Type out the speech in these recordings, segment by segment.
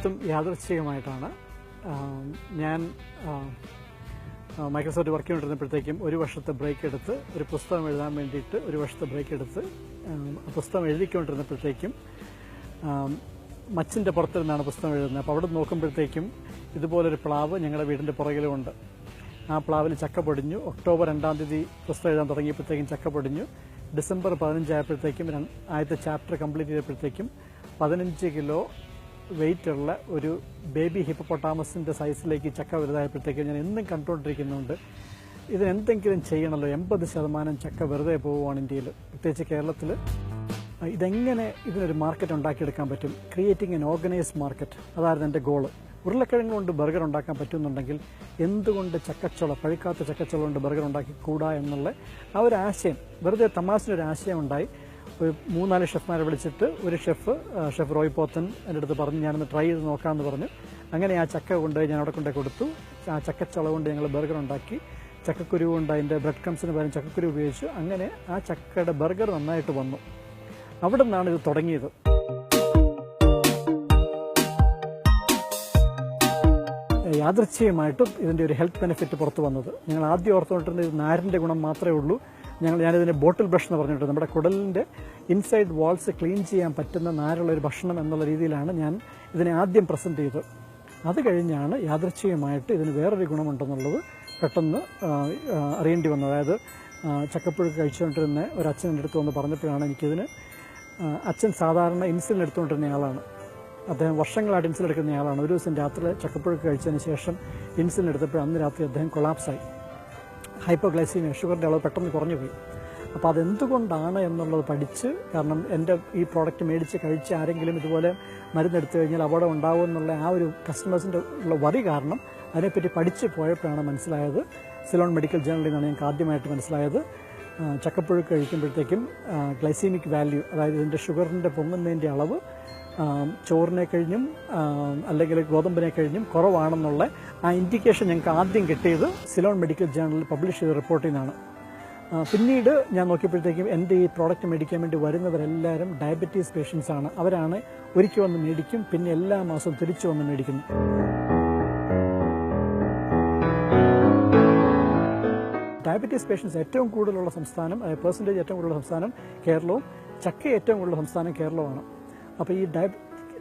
തീർത്തും യാദൃച്ഛികമായിട്ടാണ്. ഞാൻ Microsoft work ചെയ്തുകൊണ്ടിരുന്നപ്പോഴത്തേക്കും ഒരു വർഷത്തെ ബ്രേക്ക് എടുത്ത് ഒരു പുസ്തകം എഴുതാൻ വേണ്ടിയിട്ട് ഒരു വർഷത്തെ ബ്രേക്ക് എടുത്ത് പുസ്തകം എഴുതിക്കൊണ്ടിരുന്നപ്പോഴത്തേക്കും മച്ചിൻ്റെ പുറത്തിരുന്നാണ് പുസ്തകം എഴുതുന്നത്. അപ്പോൾ അവിടെ നോക്കുമ്പോഴത്തേക്കും ഇതുപോലൊരു പ്ലാവ് ഞങ്ങളുടെ വീടിൻ്റെ പുറകിലുമുണ്ട്. ആ പ്ലാവിൽ ചക്ക പൊടിഞ്ഞു. ഒക്ടോബർ 2 തീയതി പുസ്തകം എഴുതാൻ തുടങ്ങിയപ്പോഴത്തേക്കും ചക്ക പൊടിഞ്ഞു. ഡിസംബർ 15 ആയപ്പോഴത്തേക്കും ആദ്യത്തെ ചാപ്റ്റർ കംപ്ലീറ്റ് ചെയ്തപ്പോഴത്തേക്കും 15 കിലോ വെയിറ്റ് ഉള്ള ഒരു ബേബി ഹിപ്പോപ്പൊട്ടാമസിൻ്റെ സൈസിലേക്ക് ചക്ക വലുതായപ്പോഴത്തേക്കും ഞാൻ എന്നും കണ്ടുകൊണ്ടിരിക്കുന്നുണ്ട്, ഇതിനെന്തെങ്കിലും ചെയ്യണമല്ലോ. 80% ചക്ക വെറുതെ പോവുകയാണ് ഇന്ത്യയിൽ, പ്രത്യേകിച്ച് കേരളത്തിൽ. ഇതെങ്ങനെ ഇതിനൊരു മാർക്കറ്റ് ഉണ്ടാക്കിയെടുക്കാൻ പറ്റും? ക്രിയേറ്റിംഗ് എൻ ഓർഗനൈസ്ഡ് മാർക്കറ്റ്, അതായിരുന്നു എൻ്റെ ഗോള്. ഉരുളക്കിഴങ്ങ് കൊണ്ട് ബർഗർ ഉണ്ടാക്കാൻ പറ്റുന്നുണ്ടെങ്കിൽ എന്തുകൊണ്ട് ചക്കച്ചുള, പഴുക്കാത്ത ചക്കച്ചുള കൊണ്ട് ബർഗർ ഉണ്ടാക്കി കൂടാ എന്നുള്ള ആ ഒരു ആശയം, വെറുതെ തമാശയൊരു ആശയം ഉണ്ടായി. ഒരു 3-4 ഷെഫ്മാരെ വിളിച്ചിട്ട് ഒരു ഷെഫ് റോയ് പോത്തൻ എൻ്റെ അടുത്ത് പറഞ്ഞു ഞാനൊന്ന് ട്രൈ ചെയ്ത് നോക്കാമെന്ന് പറഞ്ഞു. അങ്ങനെ ആ ചക്ക കൊണ്ടുപോയി ഞാൻ അവിടെ കൊണ്ടുപോയി കൊടുത്തു. ആ ചക്കച്ചുള കൊണ്ട് ഞങ്ങൾ ബർഗർ ഉണ്ടാക്കി. ചക്കക്കുരു കൊണ്ട് അതിൻ്റെ ബ്രെഡ് ക്രംസിന് പകരം ചക്കക്കുരു ഉപയോഗിച്ചു. അങ്ങനെ ആ ചക്കയുടെ ബർഗർ നന്നായിട്ട് വന്നു. അവിടെ നിന്നാണ് ഇത് തുടങ്ങിയത്. യാദൃച്ഛികമായിട്ടും ഇതിൻ്റെ ഒരു ഹെൽത്ത് ബെനിഫിറ്റ് പുറത്ത് വന്നത്. ഞങ്ങൾ ആദ്യം ഓർത്തുകൊണ്ടിരുന്നത് ഇത് നാരിൻ്റെ ഗുണം മാത്രമേ ഉള്ളൂ. ഞാനിതിനെ ബോട്ടിൽ ബ്രഷ് എന്ന് പറഞ്ഞിട്ട് നമ്മുടെ കുടലിൻ്റെ ഇൻസൈഡ് വാൾസ് ക്ലീൻ ചെയ്യാൻ പറ്റുന്ന നാരുള്ളൊരു ഭക്ഷണം എന്നുള്ള രീതിയിലാണ് ഞാൻ ഇതിനെ ആദ്യം പ്രസൻറ്റ് ചെയ്തത്. അത് കഴിഞ്ഞാണ് യാദൃച്ഛികമായിട്ട് ഇതിന് വേറൊരു ഗുണമുണ്ടെന്നുള്ളത് പെട്ടെന്ന് അറിയേണ്ടി വന്നത്. അതായത് ചക്കപ്പുഴുക്ക് കഴിച്ചുകൊണ്ടിരുന്ന ഒരു അച്ഛൻ എൻ്റെ അടുത്ത് വന്ന് പറഞ്ഞപ്പോഴാണ് എനിക്കിതിന്, അച്ഛൻ സാധാരണ ഇൻസുലിൻ എടുത്തുകൊണ്ടിരുന്ന ആളാണ്. അദ്ദേഹം വർഷങ്ങളായിട്ട് ഇൻസുലിൻ എടുക്കുന്ന ആളാണ്. ഒരു ദിവസം രാത്രി ചക്കപ്പുഴുക്ക് കഴിച്ചതിന് ശേഷം ഇൻസുലിൻ എടുത്തപ്പോൾ അന്ന് രാത്രി അദ്ദേഹം കൊളാപ്സായി. ഹൈപ്പോഗ്ലൈസീമിയ, ഷുഗറിൻ്റെ അളവ് പെട്ടെന്ന് കുറഞ്ഞു പോയി. അപ്പോൾ അതെന്തുകൊണ്ടാണ് എന്നുള്ളത് പഠിച്ച്, കാരണം എൻ്റെ ഈ പ്രോഡക്റ്റ് മേടിച്ച് കഴിച്ച് ആരെങ്കിലും ഇതുപോലെ മരുന്നെടുത്തു കഴിഞ്ഞാൽ അപകടം ഉണ്ടാവും എന്നുള്ള ആ ഒരു കസ്റ്റമേഴ്സിൻ്റെ ഉള്ള വറി കാരണം അതിനെപ്പറ്റി പഠിച്ച് പോയപ്പോഴാണ് മനസ്സിലായത്, സിലോൺ മെഡിക്കൽ ജേണലിൽ നിന്നാണ് ഞങ്ങൾക്ക് ആദ്യമായിട്ട് മനസ്സിലായത്, ചക്കപ്പുഴുക്ക് കഴിക്കുമ്പോഴത്തേക്കും ഗ്ലൈസീമിക് വാല്യൂ, അതായത് ഇതിൻ്റെ ഷുഗറിൻ്റെ പൊങ്ങുന്നതിൻ്റെ അളവ് ചോറിനെ കഴിഞ്ഞും അല്ലെങ്കിൽ ഗോതമ്പിനെ കഴിഞ്ഞും കുറവാണെന്നുള്ള ആ ഇൻഡിക്കേഷൻ ഞങ്ങൾക്ക് ആദ്യം കിട്ടിയത് സിലോൺ മെഡിക്കൽ ജേണലിൽ പബ്ലിഷ് ചെയ്ത റിപ്പോർട്ടിൽ നിന്നാണ്. പിന്നീട് ഞാൻ നോക്കിയപ്പോഴത്തേക്കും എൻ്റെ ഈ പ്രോഡക്റ്റ് മേടിക്കാൻ വേണ്ടി വരുന്നവരെല്ലാവരും ഡയബറ്റീസ് പേഷ്യൻസ് ആണ്. അവരാണ് ഒരിക്കൽ വന്ന് മേടിക്കും, പിന്നെ എല്ലാ മാസവും തിരിച്ചു വന്ന് മേടിക്കുന്നു. ഡയബറ്റീസ് പേഷ്യൻസ് ഏറ്റവും കൂടുതലുള്ള സംസ്ഥാനം, പെർസെൻറ്റേജ് ഏറ്റവും കൂടുതലുള്ള സംസ്ഥാനം കേരളവും, ചക്ക ഏറ്റവും കൂടുതലുള്ള സംസ്ഥാനം കേരളവുമാണ്. അപ്പോൾ ഈ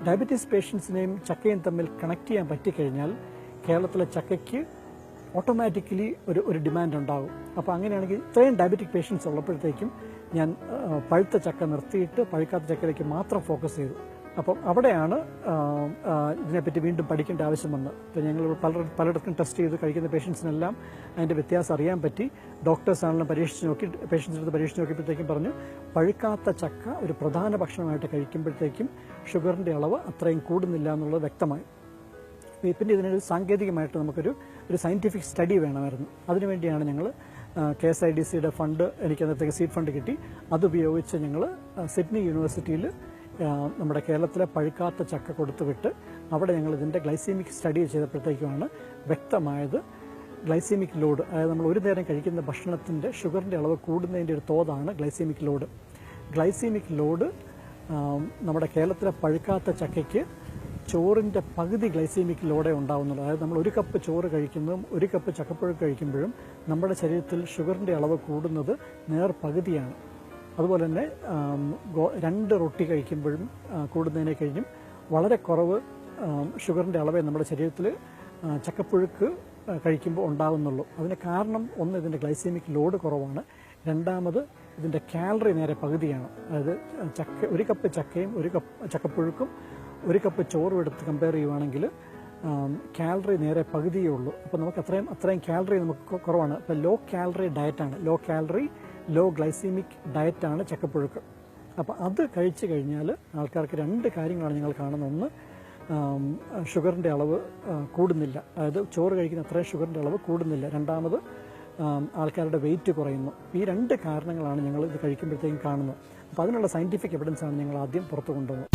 ഡയബറ്റീസ് പേഷ്യൻസിനെയും ചക്കയും തമ്മിൽ കണക്ട് ചെയ്യാൻ പറ്റിക്കഴിഞ്ഞാൽ കേരളത്തിലെ ചക്കയ്ക്ക് ഓട്ടോമാറ്റിക്കലി ഒരു ഡിമാൻഡ് ഉണ്ടാകും. അപ്പോൾ അങ്ങനെയാണെങ്കിൽ ഇത്രയും ഡയബറ്റിക് പേഷ്യൻസ് ഉള്ളപ്പോഴത്തേക്കും ഞാൻ പഴുത്ത ചക്ക നിർത്തിയിട്ട് പഴുക്കാത്ത ചക്കയിലേക്ക് മാത്രം ഫോക്കസ് ചെയ്തു. അപ്പം അവിടെയാണ് ഇതിനെപ്പറ്റി വീണ്ടും പഠിക്കേണ്ട ആവശ്യം വന്നത്. ഇപ്പോൾ ഞങ്ങൾ പലയിടത്തും ടെസ്റ്റ് ചെയ്ത് കഴിക്കുന്ന പേഷ്യൻസിനെല്ലാം അതിൻ്റെ വ്യത്യാസം അറിയാൻ പറ്റി. ഡോക്ടേഴ്സാണെങ്കിലും പരീക്ഷിച്ച് നോക്കി, പേഷ്യൻസിൻ്റെ അടുത്ത് പരീക്ഷിച്ച് നോക്കിയപ്പോഴത്തേക്കും പറഞ്ഞു പഴുക്കാത്ത ചക്ക ഒരു പ്രധാന ഭക്ഷണമായിട്ട് കഴിക്കുമ്പോഴത്തേക്കും ഷുഗറിൻ്റെ അളവ് അത്രയും കൂടുന്നില്ല എന്നുള്ളത് വ്യക്തമായി. പിന്നെ ഇതിനൊരു സാങ്കേതികമായിട്ട് നമുക്കൊരു സയൻറ്റിഫിക് സ്റ്റഡി വേണമായിരുന്നു. അതിനുവേണ്ടിയാണ് ഞങ്ങൾ KSIDCയുടെ ഫണ്ട്, എനിക്ക് അന്നത്തേക്ക് സീഡ് ഫണ്ട് കിട്ടി. അതുപയോഗിച്ച് ഞങ്ങൾ സിഡ്നി യൂണിവേഴ്സിറ്റിയിൽ നമ്മുടെ കേരളത്തിലെ പഴുക്കാത്ത ചക്ക കൊടുത്തുവിട്ട് അവിടെ ഞങ്ങൾ ഇതിൻ്റെ ഗ്ലൈസീമിക് സ്റ്റഡി ചെയ്തപ്പോഴത്തേക്കുമാണ് വ്യക്തമായത് ഗ്ലൈസീമിക് ലോഡ്, അതായത് നമ്മൾ ഒരു നേരം കഴിക്കുന്ന ഭക്ഷണത്തിൻ്റെ ഷുഗറിൻ്റെ അളവ് കൂടുന്നതിൻ്റെ ഒരു തോതാണ് ഗ്ലൈസീമിക് ലോഡ്. ഗ്ലൈസീമിക് ലോഡ് നമ്മുടെ കേരളത്തിലെ പഴുക്കാത്ത ചക്കയ്ക്ക് ചോറിൻ്റെ പകുതി ഗ്ലൈസീമിക് ലോഡേ ഉണ്ടാവുന്നുള്ളൂ. അതായത് നമ്മൾ ഒരു കപ്പ് ചോറ് കഴിക്കുന്നതും ഒരു കപ്പ് ചക്കപ്പുഴുക്ക് കഴിക്കുമ്പോഴും നമ്മുടെ ശരീരത്തിൽ ഷുഗറിൻ്റെ അളവ് കൂടുന്നത് പകുതിയാണ്. അതുപോലെ തന്നെ 2 റൊട്ടി കഴിക്കുമ്പോഴും കൂടുന്നതിനെ കഴിഞ്ഞും വളരെ കുറവ് ഷുഗറിൻ്റെ അളവേ നമ്മുടെ ശരീരത്തിൽ ചക്കപ്പുഴുക്ക് കഴിക്കുമ്പോൾ ഉണ്ടാകുന്നുള്ളൂ. അതിന് കാരണം ഒന്ന്, ഇതിൻ്റെ ഗ്ലൈസീമിക് ലോഡ് കുറവാണ്. രണ്ടാമത്, ഇതിൻ്റെ കാലറി പകുതിയാണ്. അതായത് ഒരു കപ്പ് ചക്കയും ഒരു കപ്പ് ചക്കപ്പുഴുക്കും ഒരു കപ്പ് ചോറും എടുത്ത് കമ്പയർ ചെയ്യുവാണെങ്കിൽ കാലറി പകുതിയേ ഉള്ളൂ. അപ്പോൾ നമുക്ക് അത്രയും കാലറി നമുക്ക് കുറവാണ്. അപ്പോൾ ലോ കാലറി ഡയറ്റാണ്, ലോ കാലറി ലോ ഗ്ലൈസീമിക് ഡയറ്റാണ് ചക്കപ്പുഴുക്ക്. അപ്പോൾ അത് കഴിച്ചു കഴിഞ്ഞാൽ ആൾക്കാർക്ക് 2 കാര്യങ്ങളാണ് ഞങ്ങൾ കാണുന്നത്. ഒന്ന്, ഷുഗറിൻ്റെ അളവ് കൂടുന്നില്ല, അതായത് ചോറ് കഴിക്കുന്ന അത്രയും ഷുഗറിൻ്റെ അളവ് കൂടുന്നില്ല. രണ്ടാമത്, ആൾക്കാരുടെ വെയിറ്റ് കുറയുന്നു. ഈ 2 കാരണങ്ങളാണ് ഞങ്ങൾ ഇത് കഴിക്കുമ്പോഴത്തേക്കും കാണുന്നത്. അപ്പോൾ അതിനുള്ള സയൻറ്റിഫിക് എവിഡൻസാണ് ഞങ്ങൾ ആദ്യം പുറത്തു കൊണ്ടുവന്നത്.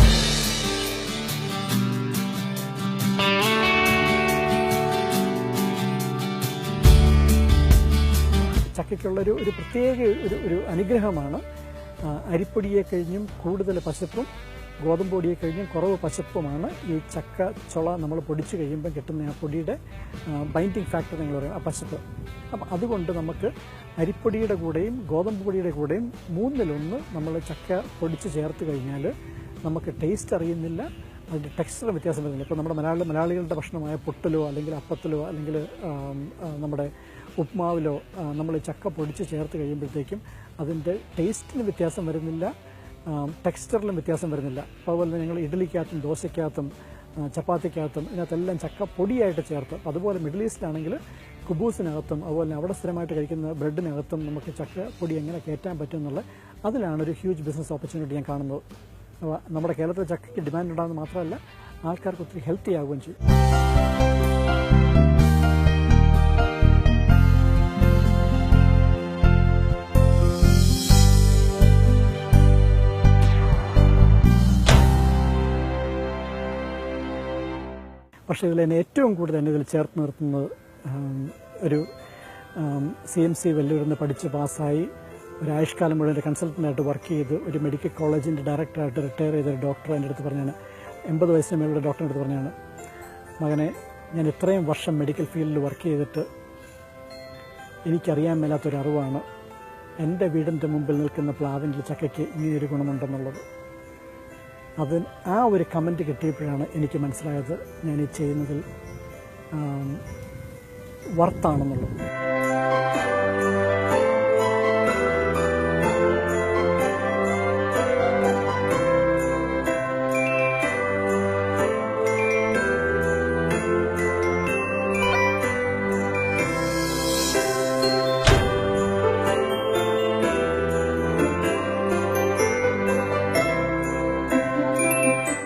ചക്കയ്ക്കുള്ളൊരു പ്രത്യേക ഒരു അനുഗ്രഹമാണ്. അരിപ്പൊടിയെ കഴിഞ്ഞും കൂടുതൽ പശപ്പും ഗോതമ്പ് പൊടിയെ കഴിഞ്ഞും കുറവ് പശപ്പുമാണ് ഈ ചക്ക ചുള നമ്മൾ പൊടിച്ച് കഴിയുമ്പോൾ കിട്ടുന്ന ആ പൊടിയുടെ ബൈൻഡിങ് ഫാക്ടർ നിങ്ങൾ പറയും, ആ പശപ്പ്. അപ്പം അതുകൊണ്ട് നമുക്ക് അരിപ്പൊടിയുടെ കൂടെയും ഗോതമ്പ് പൊടിയുടെ കൂടെയും 1/3 നമ്മൾ ചക്ക പൊടിച്ച് ചേർത്ത് കഴിഞ്ഞാൽ നമുക്ക് ടേസ്റ്റ് അറിയുന്നില്ല, അതിൻ്റെ ടെക്സ്ചർ വ്യത്യാസം വരുന്നില്ല. ഇപ്പോൾ നമ്മുടെ മലയാളികളുടെ ഭക്ഷണമായ പുട്ടിലോ അല്ലെങ്കിൽ അപ്പത്തിലോ അല്ലെങ്കിൽ നമ്മുടെ ഉപ്മാവിലോ നമ്മൾ ചക്ക പൊടിച്ച് ചേർത്ത് കഴിയുമ്പോഴത്തേക്കും അതിൻ്റെ ടേസ്റ്റിന് വ്യത്യാസം വരുന്നില്ല, ടെക്സ്ചറിലും വ്യത്യാസം വരുന്നില്ല. അതുപോലെ തന്നെ ഞങ്ങൾ ഇഡ്ഡലിക്കകത്തും ദോശയ്ക്കകത്തും ചപ്പാത്തിക്കകത്തും ഇതിനകത്തെല്ലാം ചക്ക പൊടിയായിട്ട് ചേർത്ത്. അതുപോലെ മിഡിൽ ഈസ്റ്റിലാണെങ്കിൽ കുബൂസിനകത്തും അതുപോലെ അവിടെ സ്ഥിരമായിട്ട് കഴിക്കുന്ന ബ്രെഡിനകത്തും നമുക്ക് ചക്ക പൊടി എങ്ങനെ കയറ്റാൻ പറ്റും എന്നുള്ള അതിലാണ് ഒരു ഹ്യൂജ് ബിസിനസ് ഓപ്പർച്യൂണിറ്റി ഞാൻ കാണുന്നത്. നമ്മുടെ കേരളത്തിൽ ചക്കയ്ക്ക് ഡിമാൻഡ് ഉണ്ടാകുന്നത് മാത്രമല്ല, ആൾക്കാർക്ക് ഒത്തിരി ഹെൽത്തി ആവുകയും ചെയ്യും. പക്ഷേ ഇതിൽ എന്നെ ഏറ്റവും കൂടുതൽ എന്നെ ഇതിൽ ചേർത്ത് നിർത്തുന്നത് ഒരു CMC വെല്ലൂരിൽ നിന്ന് പഠിച്ച് പാസ്സായി ഒരു ആയുഷ്കാലം മുഴുവൻ ഒരു കൺസൾട്ടൻ്റായിട്ട് വർക്ക് ചെയ്ത് ഒരു മെഡിക്കൽ കോളേജിൻ്റെ ഡയറക്ടറായിട്ട് റിട്ടയർ ചെയ്തൊരു ഡോക്ടർ എൻ്റെ അടുത്ത് പറഞ്ഞാണ്, 80 വയസ്സിന് മേലുള്ള ഡോക്ടറിൻ്റെ അടുത്ത് പറഞ്ഞാണ്, മകനെ, ഞാൻ ഇത്രയും വർഷം മെഡിക്കൽ ഫീൽഡിൽ വർക്ക് ചെയ്തിട്ട് എനിക്കറിയാൻ മേലാത്തൊരറിവാണ് എൻ്റെ വീടിൻ്റെ മുമ്പിൽ നിൽക്കുന്ന പ്ലാവിൻ്റെ ചക്കയ്ക്ക് ഇങ്ങനെയൊരു ഗുണമുണ്ടെന്നുള്ളത്. ആ ഒരു കമൻറ്റ് കിട്ടിയപ്പോഴാണ് എനിക്ക് മനസ്സിലായത് ഞാൻ ഈ ചെയ്യുന്നതിൽ വർത്താണെന്നുള്ളത്.